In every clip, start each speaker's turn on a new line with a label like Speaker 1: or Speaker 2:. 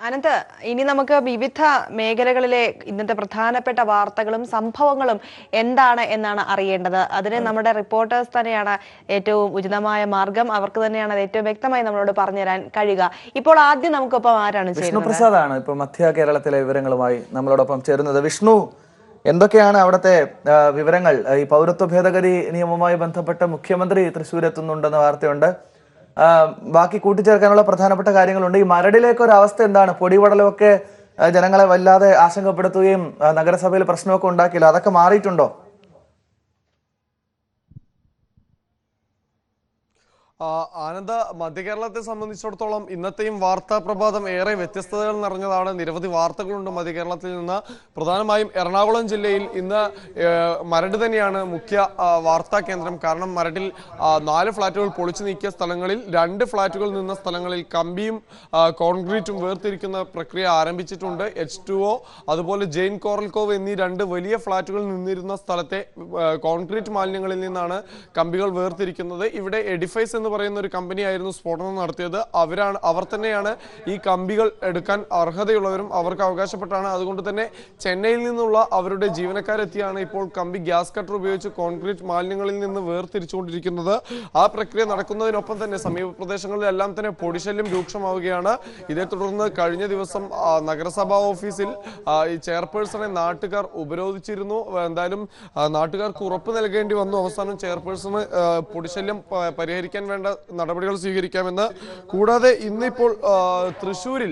Speaker 1: അനന്ത്, ഇനി നമുക്ക് വിവിധ മേഖലകളിലെ ഇന്നത്തെ പ്രധാനപ്പെട്ട വാർത്തകളും സംഭവങ്ങളും എന്താണ് എന്നാണ് അറിയേണ്ടത്. അതിന് നമ്മുടെ റിപ്പോർട്ടേഴ്സ് തന്നെയാണ് ഏറ്റവും ഉചിതമായ മാർഗം. അവർക്ക് തന്നെയാണ് അത് ഏറ്റവും വ്യക്തമായി നമ്മളോട് പറഞ്ഞുതരാൻ കഴിയുക. ഇപ്പോൾ ആദ്യം നമുക്കൊപ്പം ആരാണ് ചേരുന്നത്?
Speaker 2: വിഷ്ണുപ്രസാദാണ് ഇപ്പോൾ മധ്യ കേരളത്തിലെ വിവരങ്ങളുമായി നമ്മളോടൊപ്പം ചേരുന്നത്. വിഷ്ണു, എന്തൊക്കെയാണ് അവിടുത്തെ വിവരങ്ങൾ? ഈ പൗരത്വ ഭേദഗതി നിയമവുമായി ബന്ധപ്പെട്ട് മുഖ്യമന്ത്രി തൃശ്ശൂർ എത്തുന്നുണ്ടെന്ന വാർത്തയുണ്ട്. ബാക്കി കൂട്ടിച്ചേർക്കാനുള്ള പ്രധാനപ്പെട്ട കാര്യങ്ങളുണ്ട്. ഈ മരടിലേക്ക് ഒരു അവസ്ഥ എന്താണ്? പൊടിപടലമൊക്കെ ജനങ്ങളെ വല്ലാതെ ആശങ്കപ്പെടുത്തുകയും നഗരസഭയിൽ പ്രശ്നമൊക്കെ ഉണ്ടാക്കിയില്ല, അതൊക്കെ മാറിയിട്ടുണ്ടോ?
Speaker 3: ആനന്ദ, മധ്യകേരളത്തെ സംബന്ധിച്ചിടത്തോളം ഇന്നത്തെയും വാർത്താ പ്രഭാതം ഏറെ വ്യത്യസ്തതകൾ നിറഞ്ഞതാണ്. നിരവധി വാർത്തകളുണ്ട് മധ്യകേരളത്തിൽ നിന്ന്. പ്രധാനമായും എറണാകുളം ജില്ലയിൽ ഇന്ന് മരട് തന്നെയാണ് മുഖ്യ വാർത്താ കേന്ദ്രം. കാരണം മരടിൽ 4 ഫ്ളാറ്റുകൾ പൊളിച്ചു നീക്കിയ സ്ഥലങ്ങളിൽ 2 ഫ്ളാറ്റുകൾ നിന്ന സ്ഥലങ്ങളിൽ കമ്പിയും കോൺക്രീറ്റും വേർതിരിക്കുന്ന പ്രക്രിയ ആരംഭിച്ചിട്ടുണ്ട്. H2O അതുപോലെ ജെയിൻ കോറൽകോവ് എന്നീ 2 വലിയ ഫ്ളാറ്റുകൾ നിന്നിരുന്ന സ്ഥലത്തെ കോൺക്രീറ്റ് മാലിന്യങ്ങളിൽ നിന്നാണ് കമ്പികൾ വേർതിരിക്കുന്നത്. ഇവിടെ എഡിഫൈസ് എന്ന് പറയുന്ന ഒരു കമ്പനിയായിരുന്നു സ്ഫോടനം നടത്തിയത്. അവർ തന്നെയാണ് ഈ കമ്പികൾ എടുക്കാൻ അർഹതയുള്ളവരും അവർക്ക് അവകാശപ്പെട്ടാണ്. അതുകൊണ്ട് തന്നെ ചെന്നൈയിൽ നിന്നുള്ള അവരുടെ ജീവനക്കാരെത്തിയാണ് ഇപ്പോൾ കമ്പി ഗ്യാസ് കട്ടർ ഉപയോഗിച്ച് കോൺക്രീറ്റ് മാലിന്യങ്ങളിൽ നിന്ന് വേർതിരിച്ചുകൊണ്ടിരിക്കുന്നത്. ആ പ്രക്രിയ നടക്കുന്നതിനൊപ്പം തന്നെ സമീപ പ്രദേശങ്ങളിലെല്ലാം തന്നെ പൊടിശല്യം രൂക്ഷമാവുകയാണ്. ഇതേ തുടർന്ന് കഴിഞ്ഞ ദിവസം നഗരസഭാ ഓഫീസിൽ ഈ ചെയർപേഴ്സണെ നാട്ടുകാർ ഉപരോധിച്ചിരുന്നു. എന്തായാലും നാട്ടുകാർക്ക് ഉറപ്പ് നൽകേണ്ടി വന്നു. അവസാനം ചെയർപേഴ്സണ് പൊടിശല്യം പരിഹരിക്കാൻ വേണ്ട നടപടികൾ സ്വീകരിക്കാമെന്ന്. കൂടാതെ ഇന്നിപ്പോൾ തൃശ്ശൂരിൽ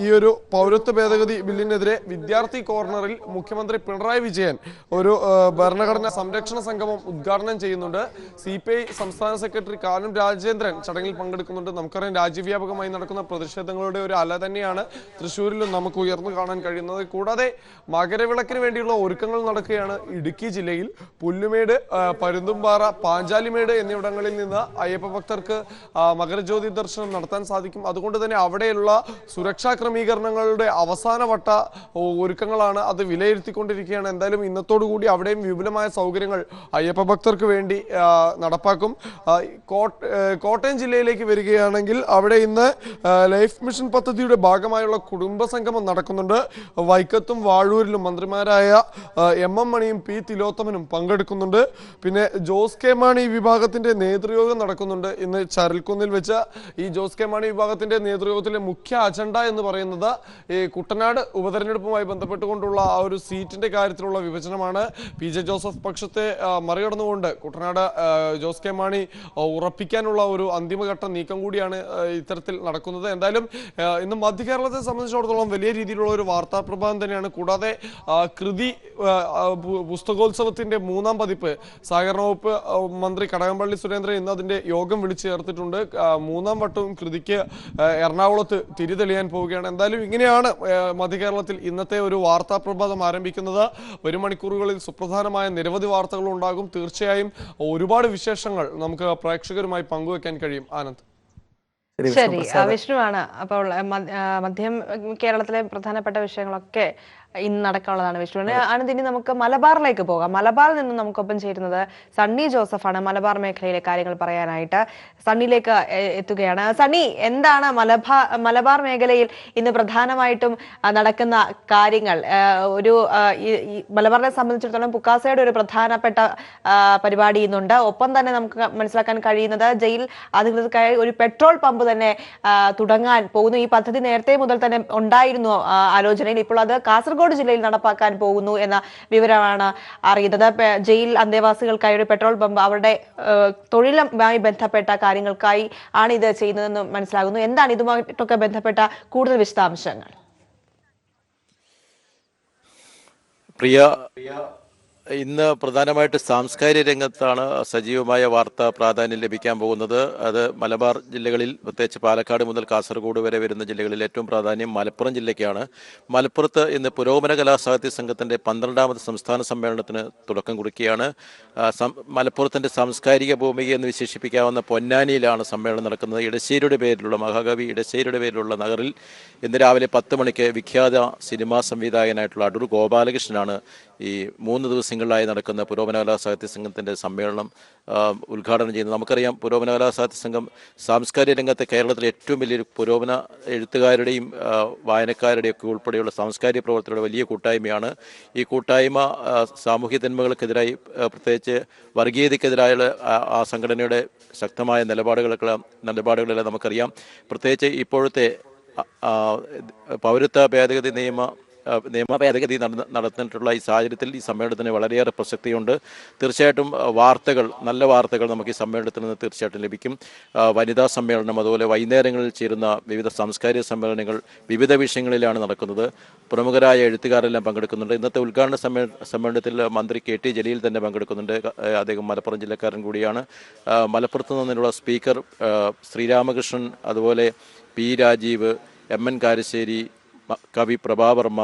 Speaker 3: ഈ ഒരു പൗരത്വ ഭേദഗതി ബില്ലിനെതിരെ വിദ്യാർത്ഥി കോർണറിൽ മുഖ്യമന്ത്രി പിണറായി വിജയൻ ഒരു ഭരണഘടനാ സംരക്ഷണ സംഗമം ഉദ്ഘാടനം ചെയ്യുന്നുണ്ട്. CPI സംസ്ഥാന സെക്രട്ടറി കാനം രാജേന്ദ്രൻ ചടങ്ങിൽ പങ്കെടുക്കുന്നുണ്ട്. നമുക്കറിയാം, രാജ്യവ്യാപകമായി നടക്കുന്ന പ്രതിഷേധങ്ങളുടെ ഒരു അല തന്നെയാണ് തൃശ്ശൂരിലും നമുക്ക് ഉയർന്നു കാണാൻ കഴിയുന്നത്. കൂടാതെ മകരവിളക്കിന് വേണ്ടിയുള്ള ഒരുക്കങ്ങൾ നടക്കുകയാണ് ഇടുക്കി ജില്ലയിൽ. പുല്ലുമേട്, പരുന്തുംപാറ, പാഞ്ചാലിമേട് എന്നിവിടങ്ങളിൽ നിന്ന് അയ്യപ്പ ഭക്തർക്ക് മകരജ്യോതി ദർശനം നടത്താൻ സാധിക്കും. അതുകൊണ്ട് തന്നെ അവിടെയുള്ള സുരക്ഷാ ക്രമീകരണങ്ങളുടെ അവസാനവട്ട ഒരുക്കങ്ങളാണ്. അത് വിലയിരുത്തിക്കൊണ്ടിരിക്കുകയാണ്. എന്തായാലും ഇന്നത്തോടുകൂടി അവിടെയും വിപുലമായ സൗകര്യങ്ങൾ അയ്യപ്പ ഭക്തർക്ക് വേണ്ടി നടപ്പാക്കും. കോട്ടയം ജില്ലയിലേക്ക് വരികയാണെങ്കിൽ അവിടെ ഇന്ന് ലൈഫ് മിഷൻ പദ്ധതിയുടെ ഭാഗമായുള്ള കുടുംബസംഗമം നടക്കുന്നുണ്ട്. വൈക്കത്തും വാഴൂരിലും മന്ത്രിമാരായ MM മണിയും P തിലോത്തമനും പങ്കെടുക്കുന്നുണ്ട്. പിന്നെ ജോസ് കെ മാണി വിഭാഗത്തിന്റെ നേതൃയോഗം നടക്കുന്നുണ്ട് ഇന്ന് ചരൽക്കുന്നിൽ വെച്ച്. ഈ ജോസ് കെ മാണി വിഭാഗത്തിന്റെ നേതൃയോഗത്തിലെ മുഖ്യ അജണ്ട എന്ന് പറയുന്നത് ഈ കുട്ടനാട് ഉപതെരഞ്ഞെടുപ്പുമായി ബന്ധപ്പെട്ടുകൊണ്ടുള്ള ആ ഒരു സീറ്റിന്റെ കാര്യത്തിലുള്ള വിഭജനമാണ്. PJ ജോസഫ് പക്ഷത്തെ മറികടന്നുകൊണ്ട് കുട്ടനാട് ജോസ് കെ മാണി ഉറപ്പിക്കാനുള്ള ഒരു അന്തിമഘട്ട നീക്കം കൂടിയാണ് ഇത്തരത്തിൽ നടക്കുന്നത്. എന്തായാലും ഇന്ന് മധ്യകേരളത്തെ സംബന്ധിച്ചിടത്തോളം വലിയ രീതിയിലുള്ള ഒരു വാർത്താ പ്രഭാതം തന്നെയാണ്. കൂടാതെ കൃതി പുസ്തകോത്സവത്തിന്റെ 3ാം പതിപ്പ് സഹകരണ വകുപ്പ് മന്ത്രി കടകംപള്ളി സുരേന്ദ്രൻ ഇന്ന് അതിന്റെ യോഗം വിളിച്ചു ചേർത്തിട്ടുണ്ട്. 3ാം വട്ടവും കൃതിക്ക് എറണാകുളത്ത് തിരിതെളിയാൻ പോവുകയാണ്. എന്തായാലും ഇങ്ങനെയാണ് മധ്യകേരളത്തിൽ ഇന്നത്തെ ഒരു വാർത്താ പ്രഭാതം ആരംഭിക്കുന്നത്. വരും മണിക്കൂറുകളിൽ സുപ്രധാനമായ നിരവധി വാർത്തകൾ ഉണ്ടാകും. തീർച്ചയായും ഒരുപാട് വിശേഷങ്ങൾ നമുക്ക് പ്രേക്ഷകരുമായി പങ്കുവെക്കാൻ കഴിയും. ആനന്ദ്,
Speaker 1: ശരി, വിഷ്ണുവാണ്. അപ്പോൾ മധ്യം കേരളത്തിലെ പ്രധാനപ്പെട്ട വിഷയങ്ങളൊക്കെ ഇന്ന് നടക്കാനുള്ളതാണ് വിഷ്ണുവിന്. ആനന്ദ്, ഇനി നമുക്ക് മലബാറിലേക്ക് പോകാം. മലബാറിൽ നിന്നും നമുക്കൊപ്പം ചേരുന്നത് സണ്ണി ജോസഫാണ്. മലബാർ മേഖലയിലെ കാര്യങ്ങൾ പറയാനായിട്ട് സണ്ണിയിലേക്ക് എത്തുകയാണ്. സണ്ണി, എന്താണ് മലബാർ മേഖലയിൽ ഇന്ന് പ്രധാനമായിട്ടും നടക്കുന്ന കാര്യങ്ങൾ? ഒരു മലബാറിനെ സംബന്ധിച്ചിടത്തോളം പുക്കാസയുടെ ഒരു പ്രധാനപ്പെട്ട പരിപാടി ഇന്നുണ്ട്. ഒപ്പം തന്നെ നമുക്ക് മനസ്സിലാക്കാൻ കഴിയുന്നത് ജയിൽ അധികൃതർക്കായി ഒരു പെട്രോൾ പമ്പ് തന്നെ തുടങ്ങാൻ പോകുന്നു. ഈ പദ്ധതി നേരത്തെ മുതൽ തന്നെ ഉണ്ടായിരുന്നു ആലോചനയിൽ. ഇപ്പോൾ അത് കാസർഗോഡ് ജില്ലയിൽ നടപ്പാക്കാൻ പോകുന്നു എന്ന വിവരമാണ് അറിയുന്നത്. ജയിൽ അന്തേവാസികൾക്കായി ഒരു പെട്രോൾ പമ്പ് അവരുടെ തൊഴിലുമായി ബന്ധപ്പെട്ട കാര്യങ്ങൾക്കായി ആണ് ഇത് ചെയ്യുന്നതെന്ന് മനസ്സിലാകുന്നു. എന്താണ് ഇതുമായിട്ടൊക്കെ ബന്ധപ്പെട്ട കൂടുതൽ വിശദാംശങ്ങൾ?
Speaker 4: ഇന്ന് പ്രധാനമായിട്ട് സാംസ്കാരിക രംഗത്താണ് സജീവമായ വാർത്ത പ്രാധാന്യം ലഭിക്കാൻ പോകുന്നത്. അത് മലബാർ ജില്ലകളിൽ, പ്രത്യേകിച്ച് പാലക്കാട് മുതൽ കാസർഗോഡ് വരെ വരുന്ന ജില്ലകളിൽ ഏറ്റവും പ്രാധാന്യം മലപ്പുറം ജില്ലയ്ക്കാണ്. മലപ്പുറത്ത് ഇന്ന് പുരോഗമന കലാസാഹിത്യ സംഘത്തിൻ്റെ 12ാമത് സംസ്ഥാന സമ്മേളനത്തിന് തുടക്കം കുറിക്കുകയാണ്. മലപ്പുറത്തിൻ്റെ സാംസ്കാരിക ഭൂമിക എന്ന് വിശേഷിപ്പിക്കാവുന്ന പൊന്നാനിയിലാണ് സമ്മേളനം നടക്കുന്നത്. ഇടശ്ശേരിയുടെ പേരിലുള്ള, മഹാകവി ഇടശ്ശേരിയുടെ പേരിലുള്ള നഗറിൽ ഇന്ന് രാവിലെ 10 മണിക്ക് വിഖ്യാത സിനിമാ സംവിധായകനായിട്ടുള്ള അടൂർ ഗോപാലകൃഷ്ണനാണ് ഈ 3 ദിവസം ദിവസങ്ങളിലായി നടക്കുന്ന പുരോഗമന കലാ സാഹിത്യ സംഘത്തിൻ്റെ സമ്മേളനം ഉദ്ഘാടനം ചെയ്യുന്നത്. നമുക്കറിയാം, പുരോഗമന കലാ സാഹിത്യ സംഘം സാംസ്കാരിക രംഗത്തെ കേരളത്തിലെ ഏറ്റവും വലിയൊരു പുരോഗമന എഴുത്തുകാരുടെയും വായനക്കാരുടെയും ഒക്കെ ഉൾപ്പെടെയുള്ള സാംസ്കാരിക പ്രവർത്തനങ്ങളുടെ വലിയ കൂട്ടായ്മയാണ്. ഈ കൂട്ടായ്മ സാമൂഹ്യ തിന്മകൾക്കെതിരായി, പ്രത്യേകിച്ച് വർഗീയതയ്ക്കെതിരായുള്ള ആ സംഘടനയുടെ ശക്തമായ നിലപാടുകളെല്ലാം നമുക്കറിയാം. പ്രത്യേകിച്ച് ഇപ്പോഴത്തെ പൗരത്വ ഭേദഗതി നിയമ ഭേദഗതി നടന്നിട്ടുള്ള ഈ സാഹചര്യത്തിൽ ഈ സമ്മേളനത്തിന് വളരെയേറെ പ്രസക്തിയുണ്ട്. തീർച്ചയായിട്ടും നല്ല വാർത്തകൾ നമുക്ക് ഈ സമ്മേളനത്തിൽ നിന്ന് തീർച്ചയായിട്ടും ലഭിക്കും. വനിതാ സമ്മേളനം, അതുപോലെ വൈകുന്നേരങ്ങളിൽ ചേരുന്ന വിവിധ സാംസ്കാരിക സമ്മേളനങ്ങൾ വിവിധ വിഷയങ്ങളിലാണ് നടക്കുന്നത്. പ്രമുഖരായ എഴുത്തുകാരെല്ലാം പങ്കെടുക്കുന്നുണ്ട്. ഇന്നത്തെ ഉദ്ഘാടന സമ്മേളനത്തിൽ മന്ത്രി KT ജലീൽ തന്നെ പങ്കെടുക്കുന്നുണ്ട്. അദ്ദേഹം മലപ്പുറം ജില്ലക്കാരൻ കൂടിയാണ്. മലപ്പുറത്ത് നിന്നുള്ള സ്പീക്കർ ശ്രീരാമകൃഷ്ണൻ, അതുപോലെ P രാജീവ്, MN കാരശ്ശേരി, കവി പ്രഭാവർമ്മ,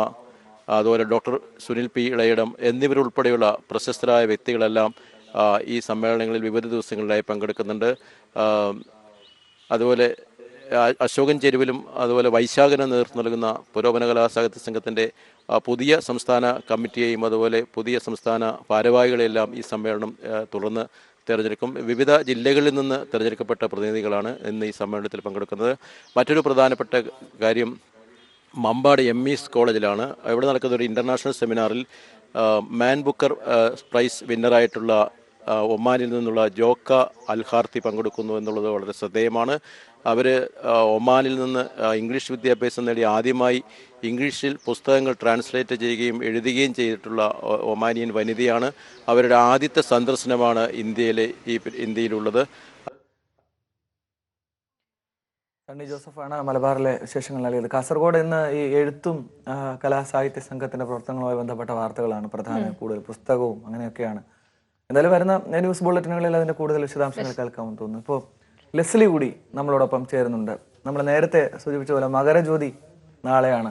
Speaker 4: അതുപോലെ ഡോക്ടർ സുനിൽ P ഇളയിടം എന്നിവരുൾപ്പെടെയുള്ള പ്രശസ്തരായ വ്യക്തികളെല്ലാം ഈ സമ്മേളനങ്ങളിൽ വിവിധ ദിവസങ്ങളിലായി പങ്കെടുക്കുന്നുണ്ട്. അതുപോലെ അശോകൻ ചെരുവിലും അതുപോലെ വൈശാഖന് നേതൃത്വം നൽകുന്ന പുരോഗമന കലാ സാഹിത്യ സംഘത്തിൻ്റെ പുതിയ സംസ്ഥാന കമ്മിറ്റിയെയും അതുപോലെ പുതിയ സംസ്ഥാന ഭാരവാഹികളെല്ലാം ഈ സമ്മേളനം തുടർന്ന് തിരഞ്ഞെടുക്കും. വിവിധ ജില്ലകളിൽ നിന്ന് തിരഞ്ഞെടുക്കപ്പെട്ട പ്രതിനിധികളാണ് ഇന്ന് ഈ സമ്മേളനത്തിൽ പങ്കെടുക്കുന്നത്. മറ്റൊരു പ്രധാനപ്പെട്ട കാര്യം മമ്പാട് MES കോളേജിലാണ്. ഇവിടെ നടക്കുന്ന ഒരു ഇൻ്റർനാഷണൽ സെമിനാറിൽ മാൻ ബുക്കർ പ്രൈസ് വിന്നറായിട്ടുള്ള ഒമാനിൽ നിന്നുള്ള ജോക്ക അൽഹാർത്തി പങ്കെടുക്കുന്നു എന്നുള്ളത് വളരെ ശ്രദ്ധേയമാണ്. അവർ ഒമാനിൽ നിന്ന് ഇംഗ്ലീഷ് വിദ്യാഭ്യാസം നേടി ആദ്യമായി ഇംഗ്ലീഷിൽ പുസ്തകങ്ങൾ ട്രാൻസ്ലേറ്റ് ചെയ്യുകയും എഴുതുകയും ചെയ്തിട്ടുള്ള ഒമാനിയൻ വനിതയാണ്. അവരുടെ ആദ്യത്തെ സന്ദർശനമാണ് ഇന്ത്യയിലുള്ളത്.
Speaker 2: സണ്ണി ജോസഫാണ് മലബാറിലെ വിശേഷങ്ങൾ നൽകിയത്. കാസർഗോഡ് ഇന്ന് ഈ എഴുത്തും കലാസാഹിത്യ സംഘത്തിന്റെ പ്രവർത്തനങ്ങളുമായി ബന്ധപ്പെട്ട വാർത്തകളാണ് കൂടുതൽ പുസ്തകവും അങ്ങനെയൊക്കെയാണ്. എന്തായാലും വരുന്ന ന്യൂസ് ബുള്ളറ്റിനുകളിൽ അതിന്റെ കൂടുതൽ വിശദാംശങ്ങൾ കേൾക്കാമെന്ന് തോന്നുന്നു. ഇപ്പോൾ ലെസ്ലി കൂടി നമ്മളോടൊപ്പം ചേരുന്നുണ്ട്. നമ്മൾ നേരത്തെ സൂചിപ്പിച്ച പോലെ മകരജ്യോതി നാളെയാണ്.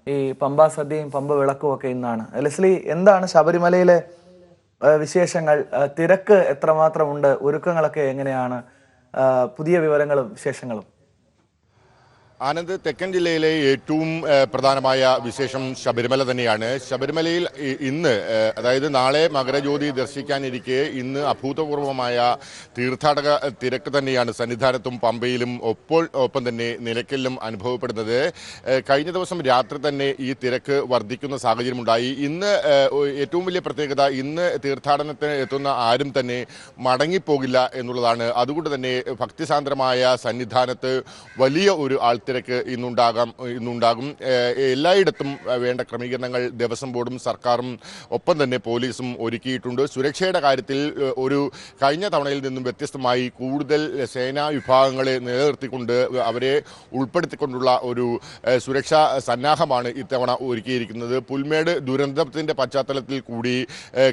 Speaker 2: ഈ പമ്പ സദ്യയും പമ്പ വിളക്കും ഒക്കെ ഇന്നാണ്. ലെസ്ലി, എന്താണ് ശബരിമലയിലെ വിശേഷങ്ങൾ? തിരക്ക് എത്രമാത്രമുണ്ട്? ഒരുക്കങ്ങളൊക്കെ എങ്ങനെയാണ്? പുതിയ വിവരങ്ങളും വിശേഷങ്ങളും.
Speaker 5: ആനന്ദ്, തെക്കൻ ജില്ലയിലെ ഏറ്റവും പ്രധാനമായ വിശേഷം ശബരിമല തന്നെയാണ്. ശബരിമലയിൽ ഇന്ന്, അതായത് നാളെ മകരജ്യോതി ദർശിക്കാനിരിക്കെ ഇന്ന് അഭൂതപൂർവമായ തീർത്ഥാടക തിരക്ക് തന്നെയാണ് സന്നിധാനത്തും പമ്പയിലും ഒപ്പം തന്നെ നിലയ്ക്കലിലും അനുഭവപ്പെടുന്നത്. കഴിഞ്ഞ ദിവസം രാത്രി തന്നെ ഈ തിരക്ക് വർദ്ധിക്കുന്ന സാഹചര്യമുണ്ടായി. ഇന്ന് ഏറ്റവും വലിയ പ്രത്യേകത, ഇന്ന് തീർത്ഥാടനത്തിന് എത്തുന്ന ആരും തന്നെ മടങ്ങിപ്പോകില്ല എന്നുള്ളതാണ്. അതുകൊണ്ട് തന്നെ ഭക്തിസാന്ദ്രമായ സന്നിധാനത്ത് വലിയ ഒരു ആൾത്തിരക്ക് ഇന്നുണ്ടാകും. എല്ലായിടത്തും വേണ്ട ക്രമീകരണങ്ങൾ ദേവസ്വം ബോർഡും സർക്കാരും ഒപ്പം തന്നെ പോലീസും ഒരുക്കിയിട്ടുണ്ട്. സുരക്ഷയുടെ കാര്യത്തിൽ കഴിഞ്ഞ തവണയിൽ നിന്നും വ്യത്യസ്തമായി കൂടുതൽ സേനാ വിഭാഗങ്ങളെ നിലനിർത്തിക്കൊണ്ട് അവരെ ഉൾപ്പെടുത്തിക്കൊണ്ടുള്ള ഒരു സുരക്ഷാ സന്നാഹമാണ് ഇത്തവണ ഒരുക്കിയിരിക്കുന്നത്. പുൽമേട് ദുരന്തത്തിന്റെ പശ്ചാത്തലത്തിൽ കൂടി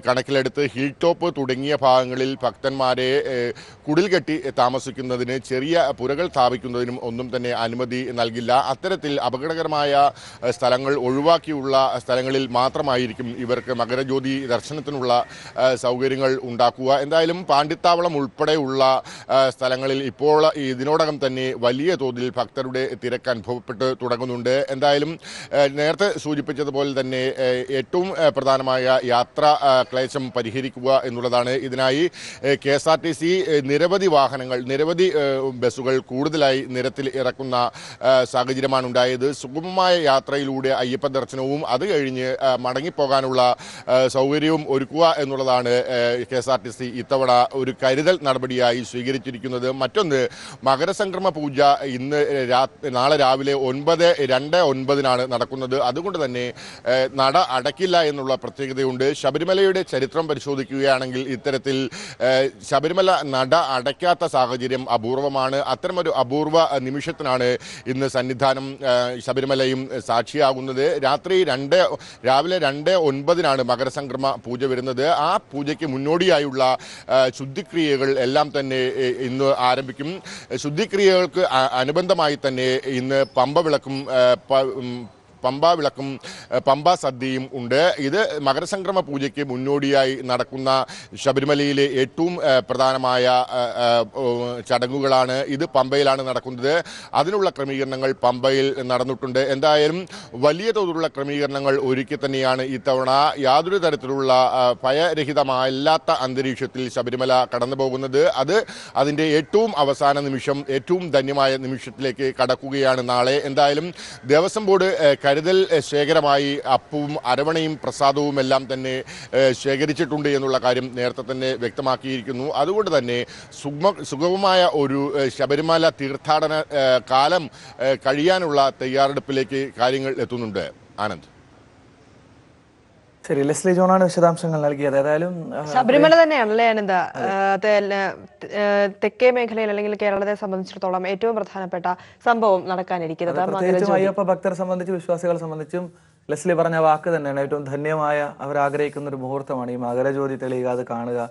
Speaker 5: കണക്കിലെടുത്ത് ഹിൽ ടോപ്പ് തുടങ്ങിയ ഭാഗങ്ങളിൽ ഭക്തന്മാരെ കുടിൽ കെട്ടി താമസിക്കുന്നതിന്, ചെറിയ പുരകൾ സ്ഥാപിക്കുന്നതിനും ഒന്നും തന്നെ അനുമതി നൽകില്ല. അത്തരത്തിൽ അപകടകരമായ സ്ഥലങ്ങൾ ഒഴിവാക്കിയുള്ള സ്ഥലങ്ങളിൽ മാത്രമായിരിക്കും ഇവർക്ക് മകരജ്യോതി ദർശനത്തിനുള്ള സൗകര്യങ്ങൾ ഉണ്ടാക്കുക. എന്തായാലും പാണ്ടിത്താവളം ഉൾപ്പെടെയുള്ള സ്ഥലങ്ങളിൽ ഇപ്പോൾ ഇതിനോടകം തന്നെ വലിയ തോതിൽ ഭക്തരുടെ തിരക്ക് അനുഭവപ്പെട്ട് തുടങ്ങുന്നുണ്ട്. എന്തായാലും നേരത്തെ സൂചിപ്പിച്ചതുപോലെ തന്നെ ഏറ്റവും പ്രധാനമായ യാത്രാ ക്ലേശം പരിഹരിക്കുക എന്നുള്ളതാണ്. ഇതിനായി KSRTC നിരവധി വാഹനങ്ങൾ, നിരവധി ബസ്സുകൾ കൂടുതലായി നിരത്തിൽ ഇറക്കുന്ന സാഹചര്യമാണ് ഉണ്ടായത്. സുഗമമായ യാത്രയിലൂടെ അയ്യപ്പ ദർശനവും അത് കഴിഞ്ഞ് മടങ്ങിപ്പോകാനുള്ള സൗകര്യവും ഒരുക്കുക എന്നുള്ളതാണ് KSRTC ഇത്തവണ ഒരു കരുതൽ നടപടിയായി സ്വീകരിച്ചിരിക്കുന്നത്. മറ്റൊന്ന്, മകരസംക്രമ പൂജ നാളെ രാവിലെ 9:29 നടക്കുന്നത്. അതുകൊണ്ട് തന്നെ നട അടയ്ക്കില്ല എന്നുള്ള പ്രത്യേകതയുണ്ട്. ശബരിമലയുടെ ചരിത്രം പരിശോധിക്കുകയാണെങ്കിൽ ഇത്തരത്തിൽ ശബരിമല നട അടയ്ക്കാത്ത സാഹചര്യം അപൂർവമാണ്. അത്തരമൊരു അപൂർവ നിമിഷത്തിനാണ് ഇന്ന് സന്നിധാനം ശബരിമലയും സാക്ഷിയാകുന്നത്. രാവിലെ 2:09 മകരസംക്രമ പൂജ വരുന്നത്. ആ പൂജയ്ക്ക് മുന്നോടിയായുള്ള ശുദ്ധിക്രിയകൾ എല്ലാം തന്നെ ഇന്ന് ആരംഭിക്കും. ശുദ്ധിക്രിയകൾക്ക് അനുബന്ധമായി തന്നെ ഇന്ന് പമ്പ വിളക്കും പമ്പാ വിളക്കും പമ്പാ സദ്യയും ഉണ്ട്. ഇത് മകരസംക്രമ പൂജയ്ക്ക് മുന്നോടിയായി നടക്കുന്ന ശബരിമലയിലെ ഏറ്റവും പ്രധാനമായ ചടങ്ങുകളാണ്. ഇത് പമ്പയിലാണ് നടക്കുന്നത്. അതിനുള്ള ക്രമീകരണങ്ങൾ പമ്പയിൽ നടന്നിട്ടുണ്ട്. എന്തായാലും വലിയ തോതിലുള്ള ക്രമീകരണങ്ങൾ ഒരുക്കി തന്നെയാണ് ഇത്തവണ യാതൊരു തരത്തിലുള്ള ഭയരഹിതമല്ലാത്ത അന്തരീക്ഷത്തിൽ ശബരിമല കടന്നു പോകുന്നത്. അതിൻ്റെ ഏറ്റവും അവസാന നിമിഷം, ഏറ്റവും ധന്യമായ നിമിഷത്തിലേക്ക് കടക്കുകയാണ് നാളെ. എന്തായാലും ദേവസ്വം ബോർഡ് കരുതൽ ശേഖരമായി അപ്പവും അരവണയും പ്രസാദവും എല്ലാം തന്നെ ശേഖരിച്ചിട്ടുണ്ട് എന്നുള്ള കാര്യം നേരത്തെ തന്നെ വ്യക്തമാക്കിയിരിക്കുന്നു. അതുകൊണ്ട് തന്നെ സുഗമമായ ഒരു ശബരിമല തീർത്ഥാടന കാലം കഴിയാനുള്ള തയ്യാറെടുപ്പിലേക്ക് കാര്യങ്ങൾ എത്തുന്നുണ്ട്. ആനന്ദ്.
Speaker 2: ശരി, ലെസ്ലി ജോണാണ് വിശദാംശങ്ങൾ നൽകിയത്. ഏതായാലും
Speaker 1: ശബരിമല തന്നെയാണല്ലേ ആനന്ദ തെക്കേ മേഖലയിൽ അല്ലെങ്കിൽ കേരളത്തെ സംബന്ധിച്ചിടത്തോളം ഏറ്റവും പ്രധാനപ്പെട്ട സംഭവം നടക്കാനിരിക്കുന്നത്.
Speaker 2: പ്രത്യേകിച്ചും അയ്യപ്പ ഭക്തരെ സംബന്ധിച്ചും വിശ്വാസികളെ സംബന്ധിച്ചും ലെസ്ലി പറഞ്ഞ വാക്ക് തന്നെയാണ് ഏറ്റവും ധന്യമായ, അവർ ഒരു മുഹൂർത്തമാണ് ഈ മകരജ്യോതി തെളിയുക, അത് കാണുക,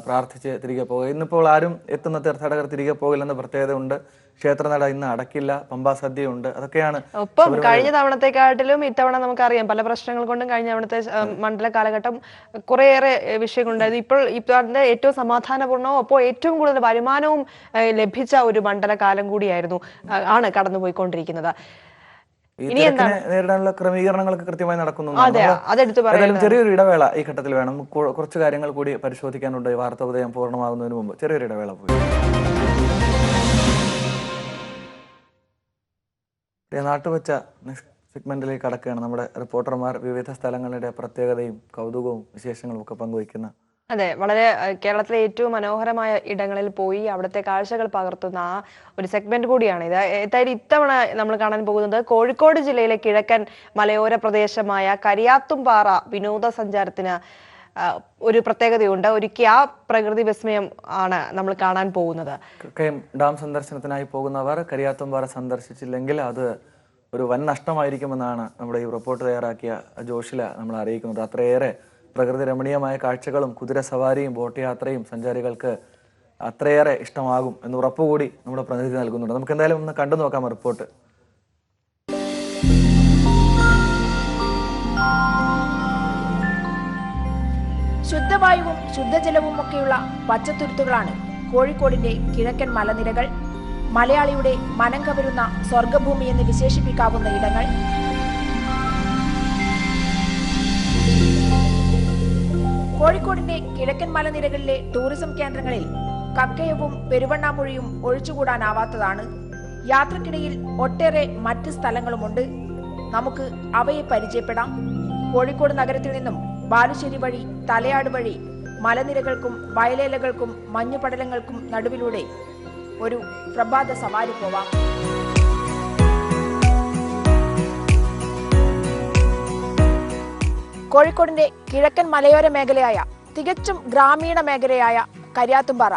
Speaker 2: പ്രാർത്ഥിച്ച് തിരികെ പോകുക. ഇന്നിപ്പോൾ ആരും എത്തുന്ന തീർത്ഥാടകർ തിരികെ പോകില്ലെന്ന പ്രത്യേകത ഉണ്ട്. ക്ഷേത്രനട ഇന്ന് അടക്കില്ല, പമ്പാ സദ്യ ഉണ്ട്. അതൊക്കെയാണ്.
Speaker 1: ഒപ്പം കഴിഞ്ഞ തവണത്തെക്കാട്ടിലും ഇത്തവണ നമുക്കറിയാം പല പ്രശ്നങ്ങൾ കൊണ്ടും കഴിഞ്ഞ തവണത്തെ മണ്ഡല കാലഘട്ടം കുറേയേറെ വിഷയങ്ങളുണ്ടായത്. ഇപ്പോൾ ഏറ്റവും സമാധാനപൂർണ്ണവും ഒപ്പം ഏറ്റവും കൂടുതൽ വരുമാനവും ലഭിച്ച ഒരു മണ്ഡല കാലം കൂടിയായിരുന്നു ആണ് കടന്നുപോയിക്കൊണ്ടിരിക്കുന്നത്.
Speaker 2: നേരിടാനുള്ള ക്രമീകരണങ്ങളൊക്കെ കൃത്യമായി നടക്കുന്നു. ചെറിയൊരു ഇടവേള ഈ ഘട്ടത്തിൽ വേണം. കുറച്ച് കാര്യങ്ങൾ കൂടി പരിശോധിക്കാനുണ്ട്. വാർത്താ ഉദയം പൂർണ്ണമാകുന്നതിന് മുമ്പ് ചെറിയൊരു ഇടവേള പോയി. നാട്ടുവച്ച സെഗ്മെന്റിലേക്ക് കടക്കുകയാണ്. നമ്മുടെ റിപ്പോർട്ടർമാർ വിവിധ സ്ഥലങ്ങളുടെ പ്രത്യേകതയും കൗതുകവും വിശേഷങ്ങളും ഒക്കെ പങ്കുവയ്ക്കുന്ന.
Speaker 1: അതെ, വളരെ കേരളത്തിലെ ഏറ്റവും മനോഹരമായ ഇടങ്ങളിൽ പോയി അവിടുത്തെ കാഴ്ചകൾ പകർത്തുന്ന ആ ഒരു സെഗ്മെന്റ് കൂടിയാണ് ഇത്. ഏതായാലും ഇത്തവണ നമ്മൾ കാണാൻ പോകുന്നത് കോഴിക്കോട് ജില്ലയിലെ കിഴക്കൻ മലയോര പ്രദേശമായ കരിയാത്തുംപാറ വിനോദസഞ്ചാരത്തിന് ഒരു പ്രത്യേകതയുണ്ട്. ഒരുക്കിയ ആ പ്രകൃതി വിസ്മയം ആണ് നമ്മൾ കാണാൻ പോകുന്നത്.
Speaker 2: ഡാം സന്ദർശനത്തിനായി പോകുന്നവർ കരിയാത്തുംപാറ സന്ദർശിച്ചില്ലെങ്കിൽ അത് ഒരു വൻ നഷ്ടമായിരിക്കുമെന്നാണ് നമ്മുടെ ഈ റിപ്പോർട്ട് തയ്യാറാക്കിയ ജോഷില നമ്മൾ അറിയിക്കുന്നത്. അത്രയേറെ പ്രകൃതി രമണീയമായ കാഴ്ചകളും കുതിര സവാരിയും ബോട്ട് യാത്രയും സഞ്ചാരികൾക്ക് അത്രയേറെ ഇഷ്ടമാകും എന്ന് ഉറപ്പുകൂടി നമ്മുടെ പ്രതിനിധി നൽകുന്നുണ്ട്. നമുക്ക് എന്തായാലും ഒന്ന് കണ്ടു നോക്കാം റിപ്പോർട്ട്.
Speaker 6: ശുദ്ധവായുവും ശുദ്ധജലവും ഒക്കെയുള്ള പച്ചത്തുരുത്തുകളാണ് കോഴിക്കോടിന്റെ കിഴക്കൻ മലനിരകൾ. മലയാളിയുടെ മനം കവരുന്ന സ്വർഗഭൂമി എന്ന് വിശേഷിപ്പിക്കാവുന്ന ഇടങ്ങൾ. കോഴിക്കോടിന്റെ കിഴക്കൻ മലനിരകളിലെ ടൂറിസം കേന്ദ്രങ്ങളിൽ കക്കയവും പെരുവണ്ണാമൊഴിയും ഒഴിച്ചുകൂടാനാവാത്തതാണ്. യാത്രക്കിടയിൽ ഒട്ടേറെ മറ്റ് സ്ഥലങ്ങളുമുണ്ട്. നമുക്ക് അവയെ പരിചയപ്പെടാം. കോഴിക്കോട് നഗരത്തിൽ നിന്നും ബാലുശ്ശേരി വഴി തലയാട് വഴി മലനിരകൾക്കും വയലേലകൾക്കും മഞ്ഞുപടലങ്ങൾക്കും നടുവിലൂടെ ഒരു പ്രഭാത സവാരി പോവാം. കോഴിക്കോടിന്റെ കിഴക്കൻ മലയോര മേഖലയായ തികച്ചും ഗ്രാമീണ മേഖലയായ കരിയാത്തുംപാറ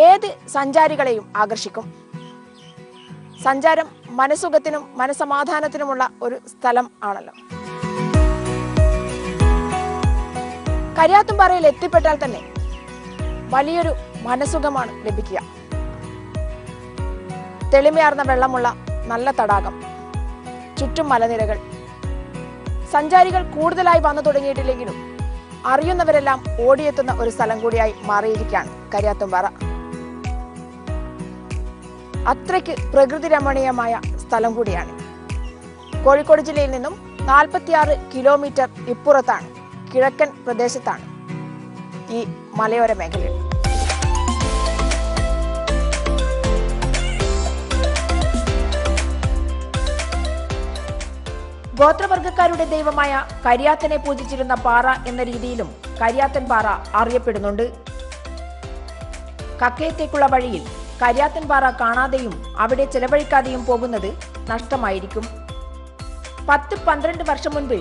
Speaker 6: ഏത് സഞ്ചാരികളെയും ആകർഷിക്കും. സഞ്ചാരം മനസുഖത്തിനും മനസമാധാനത്തിനുമുള്ള ഒരു സ്ഥലം ആണല്ലോ. കരിയാത്തുംപാറയിൽ എത്തിപ്പെട്ടാൽ തന്നെ വലിയൊരു മനസുഖമാണ് ലഭിക്കുക. തെളിമയാർന്ന വെള്ളമുള്ള നല്ല തടാകം, ചുറ്റും മലനിരകൾ. സഞ്ചാരികൾ കൂടുതലായി വന്നു തുടങ്ങിയിട്ടില്ലെങ്കിലും അറിയുന്നവരെല്ലാം ഓടിയെത്തുന്ന ഒരു സ്ഥലം കൂടിയായി മാറിയിരിക്കുകയാണ് കരിയാത്തുംപാറ. അത്രയ്ക്ക് പ്രകൃതി രമണീയമായ സ്ഥലം കൂടിയാണ്. കോഴിക്കോട് ജില്ലയിൽ നിന്നും 46 കിലോമീറ്റർ ഇപ്പുറത്താണ്, കിഴക്കൻ പ്രദേശത്താണ് ഈ മലയോര മേഖലയിൽ. ഗോത്രവർഗക്കാരുടെ ദൈവമായ കരിയാത്തനെ പൂജിച്ചിരുന്ന പാറ എന്ന രീതിയിലും കരിയാത്തൻ പാറ അറിയപ്പെടുന്നുണ്ട്. കക്കയത്തേക്കുള്ള വഴിയിൽ കരിയാത്തൻ പാറ കാണാതെയും അവിടെ ചെലവഴിക്കാതെയും പോകുന്നത് നഷ്ടമായിരിക്കും. 10-12 വർഷം മുൻപ്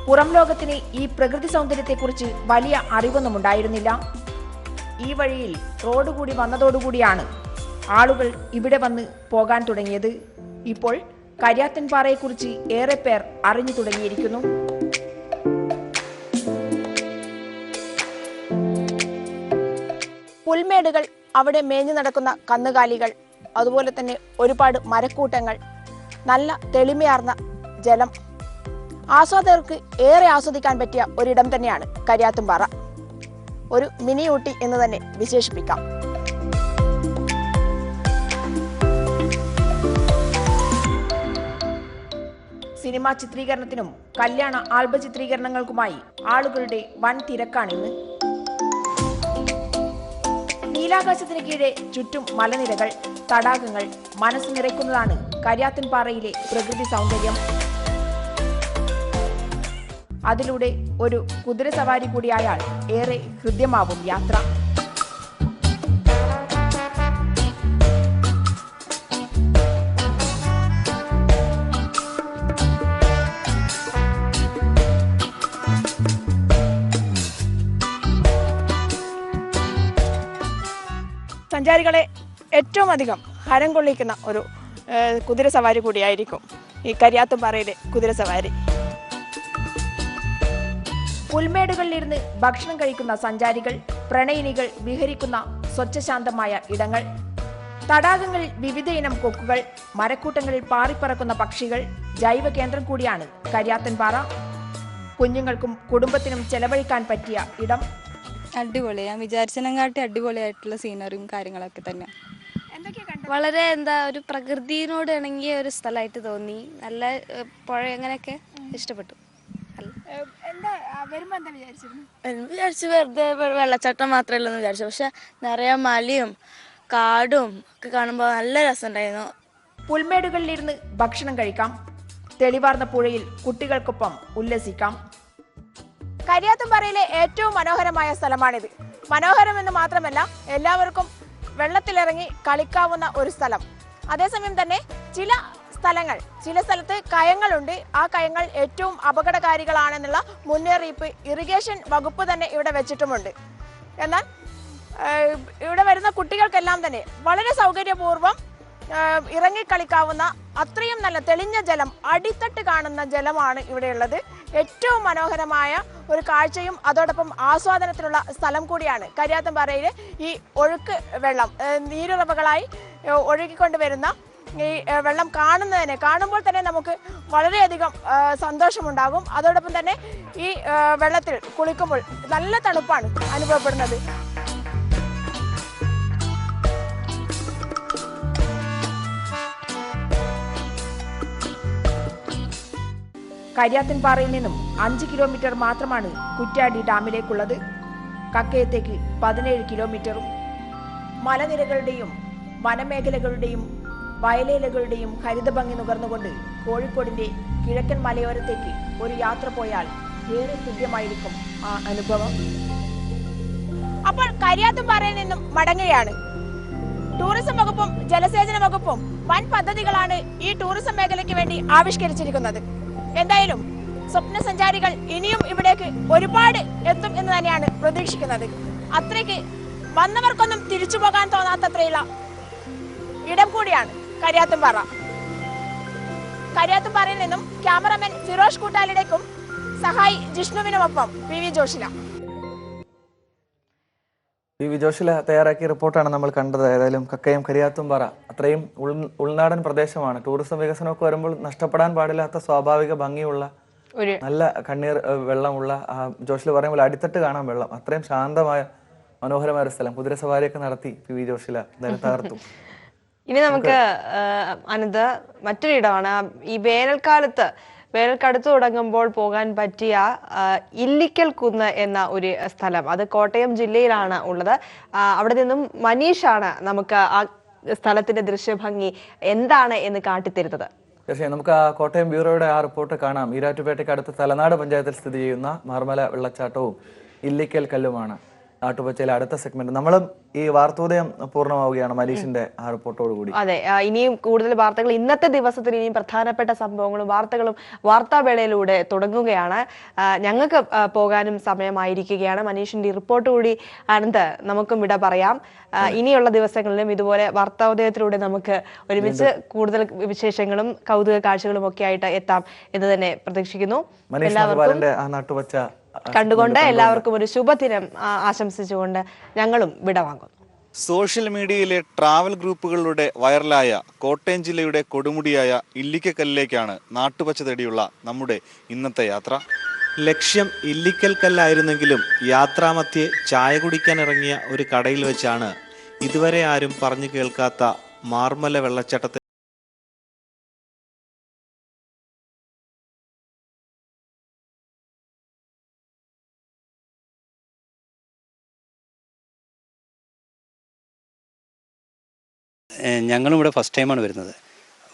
Speaker 6: പുറം ലോകത്തിന് ഈ പ്രകൃതി സൗന്ദര്യത്തെക്കുറിച്ച് വലിയ അറിവൊന്നും ഉണ്ടായിരുന്നില്ല. ഈ വഴിയിൽ റോഡ് കൂടി വന്നതോടുകൂടിയാണ് ആളുകൾ ഇവിടെ വന്ന് പോകാൻ തുടങ്ങിയത്. ഇപ്പോൾ കരിയാത്തൻ പാറയെക്കുറിച്ച് ഏറെ പേർ അറിഞ്ഞു തുടങ്ങിയിരിക്കുന്നു. പുൽമേടുകൾ, അവിടെ മേഞ്ഞു നടക്കുന്ന കന്നുകാലികൾ, അതുപോലെ തന്നെ ഒരുപാട് മരക്കൂട്ടങ്ങൾ, നല്ല തെളിമയാർന്ന ജലം. ആസ്വാദകർക്ക് ഏറെ ആസ്വദിക്കാൻ പറ്റിയ ഒരിടം തന്നെയാണ് കരിയാത്തുംപാറ. ഒരു മിനി ഊട്ടി എന്ന് തന്നെ വിശേഷിപ്പിക്കാം. സിനിമാ ചിത്രീകരണത്തിനും കല്യാണ ആൽബ ചിത്രീകരണങ്ങൾക്കുമായി ആളുകളുടെ വൻ തിരക്കാണിന്ന്. നീലാകാശത്തിന് കീഴെ ചുറ്റും മലനിരകൾ, തടാകങ്ങൾ, മനസ്സ് നിറയ്ക്കുന്നതാണ് കരിയാത്തിൻപാറയിലെ പ്രകൃതി സൗന്ദര്യം. അതിലൂടെ ഒരു കുതിരസവാരി കൂടിയായാൽ ഏറെ ഹൃദ്യമാവും യാത്ര. സഞ്ചാരികളെ ഏറ്റവും അധികം ഹരം കൊള്ളിക്കുന്ന ഒരു കുതിരസവാരി കൂടിയായിരിക്കും ഈ കരിയാത്തുംപാറയിലെ കുതിരസവാരി. പുൽമേടുകളിലിരുന്ന് ഭക്ഷണം കഴിക്കുന്ന സഞ്ചാരികൾ, പ്രണയിനികൾ വിഹരിക്കുന്ന സ്വച്ഛശാന്തമായ ഇടങ്ങൾ, തടാകങ്ങളിൽ വിവിധ ഇനം കൊക്കുകൾ, മരക്കൂട്ടങ്ങളിൽ പാറിപ്പറക്കുന്ന പക്ഷികൾ, ജൈവ കേന്ദ്രം കൂടിയാണ് കരിയാത്തൻപാറ. കുഞ്ഞുങ്ങൾക്കും കുടുംബത്തിനും ചെലവഴിക്കാൻ പറ്റിയ ഇടം.
Speaker 7: അടിപൊളി, ഞാൻ വിചാരിച്ചതിനെക്കാട്ടി അടിപൊളിയായിട്ടുള്ള സീനറിയും കാര്യങ്ങളൊക്കെ തന്നെ.
Speaker 8: വളരെ ഒരു പ്രകൃതിയോട് ഇണങ്ങിയ ഒരു സ്ഥലമായിട്ട് തോന്നി. നല്ല പുഴ അങ്ങനെയൊക്കെ ഇഷ്ടപ്പെട്ടു. വിചാരിച്ചു വെറുതെ വെള്ളച്ചാട്ടം മാത്രമല്ലെന്ന് വിചാരിച്ചു, പക്ഷെ നിറയെ മലയും കാടും ഒക്കെ കാണുമ്പോൾ നല്ല രസമുണ്ടായിരുന്നു.
Speaker 6: പുൽമേടുകളിലിരുന്ന് ഭക്ഷണം കഴിക്കാം, തെളിവാർന്ന പുഴയിൽ കുട്ടികൾക്കൊപ്പം ഉല്ലസിക്കാം. കരിയാത്തുംപാറയിലെ ഏറ്റവും മനോഹരമായ സ്ഥലമാണിത്. മനോഹരമെന്ന് മാത്രമല്ല, എല്ലാവർക്കും വെള്ളത്തിലിറങ്ങി കളിക്കാവുന്ന ഒരു സ്ഥലം. അതേസമയം തന്നെ ചില സ്ഥലത്ത് കയങ്ങളുണ്ട്. ആ കയങ്ങൾ ഏറ്റവും അപകടകാരികളാണെന്നുള്ള മുന്നറിയിപ്പ് ഇറിഗേഷൻ വകുപ്പ് തന്നെ ഇവിടെ വെച്ചിട്ടുമുണ്ട്. എന്നാൽ ഇവിടെ വരുന്ന കുട്ടികൾക്കെല്ലാം തന്നെ വളരെ സൗകര്യപൂർവ്വം ഇറങ്ങിക്കളിക്കാവുന്ന അത്രയും നല്ല തെളിഞ്ഞ ജലം, അടിത്തട്ട് കാണുന്ന ജലമാണ് ഇവിടെയുള്ളത്. ഏറ്റവും മനോഹരമായ ഒരു കാഴ്ചയും അതോടൊപ്പം ആസ്വാദനത്തിനുള്ള സ്ഥലം കൂടിയാണ് കരിയാത്തുംപാറയിലെ ഈ ഒഴുക്ക് വെള്ളം. നീരുറവകളായി ഒഴുകിക്കൊണ്ടുവരുന്ന ഈ വെള്ളം കാണുമ്പോൾ തന്നെ നമുക്ക് വളരെയധികം സന്തോഷമുണ്ടാകും. അതോടൊപ്പം തന്നെ ഈ വെള്ളത്തിൽ കുളിക്കുമ്പോൾ നല്ല തണുപ്പാണ് അനുഭവപ്പെടുന്നത്. കരിയാത്തിൻപാറയിൽ നിന്നും 5 കിലോമീറ്റർ മാത്രമാണ് കുറ്റ്യാടി ഡാമിലേക്കുള്ളത്. കക്കയത്തേക്ക് 17 കിലോമീറ്ററും. മലനിരകളുടെയും വനമേഖലകളുടെയും വയലേലകളുടെയും ഹരിതഭംഗി നുകർന്നുകൊണ്ട് കോഴിക്കോടിന്റെ കിഴക്കൻ മലയോരത്തേക്ക് ഒരു യാത്ര പോയാൽ ഏറെ ഹൃദ്യമായിരിക്കും ആ അനുഭവം. അപ്പോൾ കരിയാത്തുംപാറയിൽ നിന്നും മടങ്ങുകയാണ്. ടൂറിസം വകുപ്പും ജലസേചന വകുപ്പും വൻ പദ്ധതികളാണ് ഈ ടൂറിസം മേഖലയ്ക്ക് വേണ്ടി ആവിഷ്കരിച്ചിരിക്കുന്നത്. എന്തായാലും സ്വപ്ന സഞ്ചാരികൾ ഇനിയും ഇവിടേക്ക് ഒരുപാട് എത്തും എന്ന് തന്നെയാണ് പ്രതീക്ഷിക്കുന്നത്. അത്രയ്ക്ക് വന്നവർക്കൊന്നും തിരിച്ചു പോകാൻ തോന്നാത്തത്രയുള്ള ഇടം കൂടിയാണ് കരിയാത്തുംപാറ. കരിയാത്തുംപാറയിൽ നിന്നും ക്യാമറമാൻ ഫിറോഷ് കൂട്ടാലിയുടേക്കും സഹായി ജിഷ്ണുവിനുമൊപ്പം PV ജോഷില.
Speaker 2: PV ജോഷില തയ്യാറാക്കിയ റിപ്പോർട്ടാണ് നമ്മൾ കണ്ടത്. ഏതായാലും കക്കയം കരിയാത്തുംപാറ അത്രയും ഉൾനാടൻ പ്രദേശമാണ്. ടൂറിസം വികസനമൊക്കെ വരുമ്പോൾ നഷ്ടപ്പെടാൻ പാടില്ലാത്ത സ്വാഭാവിക ഭംഗിയുള്ള നല്ല കണ്ണീർ വെള്ളമുള്ള, ജോഷില പറയുമ്പോൾ അടിത്തട്ട് കാണാൻ വെള്ളം, അത്രയും ശാന്തമായ മനോഹരമായ ഒരു സ്ഥലം. കുതിരസവാരിയൊക്കെ നടത്തി PV ജോഷില എന്തായാലും തകർത്തു.
Speaker 1: ഇനി നമുക്ക് അനന്ത് മറ്റൊരു ഇടമാണ്. ഈ വേനൽക്കടുത്ത് തുടങ്ങുമ്പോൾ പോകാൻ പറ്റിയ ഇല്ലിക്കൽ കുന്ന് എന്ന ഒരു സ്ഥലം. അത് കോട്ടയം ജില്ലയിലാണ് ഉള്ളത്. അവിടെ നിന്നും മനീഷാണ് നമുക്ക് ആ സ്ഥലത്തിന്റെ ദൃശ്യഭംഗി എന്താണ് എന്ന് കാട്ടിത്തരുന്നത്.
Speaker 2: തീർച്ചയായും നമുക്ക് ആ കോട്ടയം ബ്യൂറോയുടെ ആ റിപ്പോർട്ട് കാണാം. ഈരാറ്റുപേട്ടയ്ക്ക് അടുത്ത് തലനാട് പഞ്ചായത്തിൽ സ്ഥിതി ചെയ്യുന്ന മാർമല വെള്ളച്ചാട്ടവും ഇല്ലിക്കൽ കല്ലുമാണ് നാട്ടുപച്ചയിലെ അടുത്ത സെഗ്മെന്റ്. നമ്മളും ഈ വാർത്തോദയം പൂർണ്ണമാവുകയാണ് മനീഷിന്റെ ആ റിപ്പോർട്ടോടുകൂടി.
Speaker 1: അതെ, ഇനിയും കൂടുതൽ വാർത്തകൾ, ഇന്നത്തെ ദിവസത്തിൽ ഇനിയും പ്രധാനപ്പെട്ട സംഭവങ്ങളും വാർത്തകളും വാർത്താവേളയിലൂടെ തുടങ്ങുകയാണ്. ഞങ്ങൾക്ക് പോകാനും സമയമായിരിക്കുകയാണ്. മനീഷിന്റെ റിപ്പോർട്ട് കൂടി ആനന്ദ് നമുക്കും വിട പറയാം. ഇനിയുള്ള ദിവസങ്ങളിലും ഇതുപോലെ വാർത്താോദയത്തിലൂടെ നമുക്ക് ഒരുമിച്ച് കൂടുതൽ വിശേഷങ്ങളും കൗതുക കാഴ്ചകളും ഒക്കെ ആയിട്ട് എത്താം എന്ന് തന്നെ പ്രതീക്ഷിക്കുന്നു.
Speaker 2: എല്ലാവർക്കും
Speaker 1: കണ്ടുകൊണ്ട് എല്ലാവർക്കും ഒരു ശുഭദിനം ആശംസിച്ചുകൊണ്ട് ഞങ്ങളും വിടവാങ്ങുന്നു.
Speaker 9: സോഷ്യൽ മീഡിയയിലെ ട്രാവൽ ഗ്രൂപ്പുകളിലൂടെ വൈറലായ കോട്ടയം ജില്ലയുടെ കൊടുമുടിയായ ഇല്ലിക്കക്കല്ലിലേക്കാണ് നാട്ടുപച്ച തേടിയുള്ള നമ്മുടെ ഇന്നത്തെ യാത്ര. ലക്ഷ്യം ഇല്ലിക്കൽ കല്ലായിരുന്നെങ്കിലും യാത്രാമധ്യേ ചായ കുടിക്കാനിറങ്ങിയ ഒരു കടയിൽ വെച്ചാണ് ഇതുവരെ ആരും പറഞ്ഞു കേൾക്കാത്ത മാർമല വെള്ളച്ചാട്ടത്തിൽ
Speaker 10: ഞങ്ങളും ഇവിടെ ഫസ്റ്റ് ടൈമാണ് വരുന്നത്.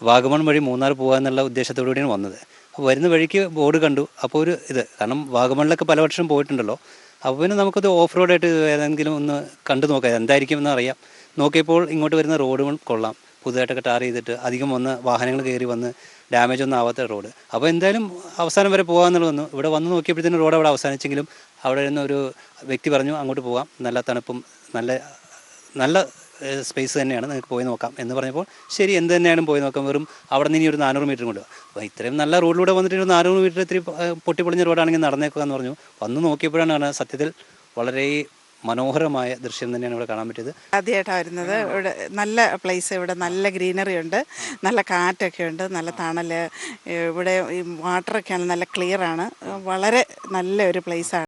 Speaker 10: വാഗമൺ വഴി മൂന്നാർ പോകാമെന്നുള്ള ഉദ്ദേശത്തോടു കൂടിയാണ് വന്നത്. അപ്പോൾ വരുന്ന വഴിക്ക് ബോർഡ് കണ്ടു. അപ്പോൾ ഒരു കാരണം വാഗമണിലൊക്കെ പല വർഷം പോയിട്ടുണ്ടല്ലോ, അപ്പോൾ പിന്നെ നമുക്കത് ഓഫ് റോഡായിട്ട് ഏതെങ്കിലും ഒന്ന് കണ്ടു നോക്കാം, എന്തായിരിക്കും എന്ന് അറിയാം. നോക്കിയപ്പോൾ ഇങ്ങോട്ട് വരുന്ന റോഡുകൾ കൊള്ളാം, പുതുതായിട്ടൊക്കെ ടാർ ചെയ്തിട്ട് അധികം വന്ന് വാഹനങ്ങൾ കയറി വന്ന് ഡാമേജ് ഒന്നും ആവാത്ത റോഡ്. അപ്പോൾ എന്തായാലും അവസാനം വരെ പോകാമെന്നുള്ള വന്നു. ഇവിടെ വന്ന് നോക്കിയപ്പോഴത്തേനും റോഡ് അവിടെ അവസാനിച്ചെങ്കിലും അവിടെ നിന്ന് ഒരു വ്യക്തി പറഞ്ഞു അങ്ങോട്ട് പോകാം, നല്ല തണുപ്പും നല്ല സ്പേസ് തന്നെയാണ്, നിങ്ങൾക്ക് പോയി നോക്കാം എന്ന് പറഞ്ഞപ്പോൾ ശരി, എന്ത് തന്നെയാണ് പോയി നോക്കാം. വെറും അവിടെ നിന്ന് ഇനി ഒരു 400 മീറ്റർ കൊണ്ട്. അപ്പോൾ ഇത്രയും നല്ല റോഡിലൂടെ വന്നിട്ട് ഒരു 400 മീറ്റർ ഇത്തിരി പൊട്ടിപ്പൊളിഞ്ഞ റോഡാണെങ്കിൽ നടന്നേക്കുക എന്ന് പറഞ്ഞു. വന്ന് നോക്കിയപ്പോഴാണ് സത്യത്തിൽ വളരെ മനോഹരമായ ദൃശ്യം തന്നെയാണ് ഇവിടെ കാണാൻ പറ്റിയത്.
Speaker 11: ആദ്യമായിട്ടാണ് വരുന്നത്. ഇവിടെ നല്ല പ്ലേസ്, ഇവിടെ നല്ല ഗ്രീനറി ഉണ്ട്, നല്ല കാറ്റൊക്കെ ഉണ്ട്, നല്ല തണൽ, ഇവിടെ ഈ വാട്ടറൊക്കെയാണ് നല്ല ക്ലിയർ ആണ്, വളരെ നല്ല ഒരു പ്ലേസാണ്.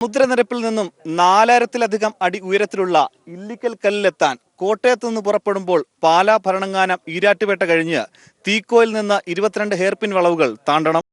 Speaker 9: സമുദ്രനിരപ്പിൽ നിന്നും 4000-ലധികം അടി ഉയരത്തിലുള്ള ഇല്ലിക്കൽ കല്ലിലെത്താൻ കോട്ടയത്ത് നിന്ന് പുറപ്പെടുമ്പോൾ പാലാ, ഭരണങ്ങാനം, ഈരാറ്റുപേട്ട കഴിഞ്ഞ് തീക്കോയിൽ നിന്ന് 22 ഹെയർപിൻ വളവുകൾ താണ്ടണം.